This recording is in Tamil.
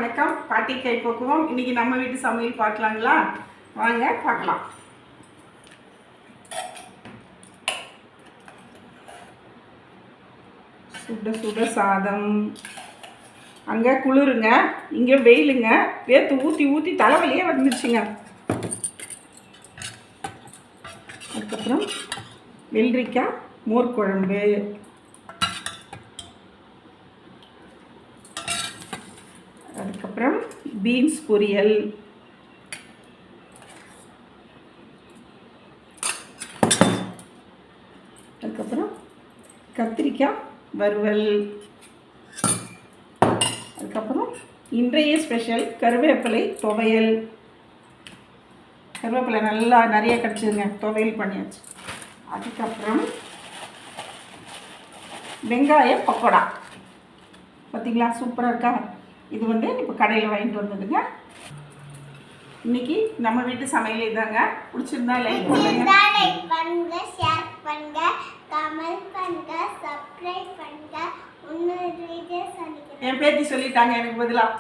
வணக்கம். பாட்டி கைப்பக்குவம். இன்னைக்கு நம்ம வீட்டு சமையல் பார்க்கலாங்களா? வாங்க பார்க்கலாம். சுட சுட சாதம். அங்கே குளிருங்க, இங்கே வெயிலுங்க. வேர்த்து ஊற்றி ஊற்றி தலைவலியே வந்துருச்சுங்க. அதுக்கப்புறம் வெள்ளரிக்காய் மோர் குழம்பு, அதுக்கப்புறம் பீன்ஸ் பொரியல், அதுக்கப்புறம் கத்திரிக்காய் வறுவல், அதுக்கப்புறம் இன்றைய ஸ்பெஷல் கருவேப்பிலை துவையல். கருவேப்பிலை நல்லா நிறைய கிடச்சிதுங்க, துவையல் பண்ணியாச்சு. அதுக்கப்புறம் வெங்காய பக்கோடா. பார்த்தீங்களா, சூப்பராக இருக்கா? இது இப்போ கடையில் வாங்கிட்டு வந்ததுங்க. இன்னைக்கு நம்ம வீட்டு சமையல் இதாங்க. பிடிச்சிருந்தா லைக் பண்ணுங்க, ஷேர் பண்ணுங்க, கமெண்ட் பண்ணுங்க, சப்ஸ்கிரைப் பண்ணுங்க. என் பேத்தி சொல்லிட்டாங்க எனக்கு பதிலாக.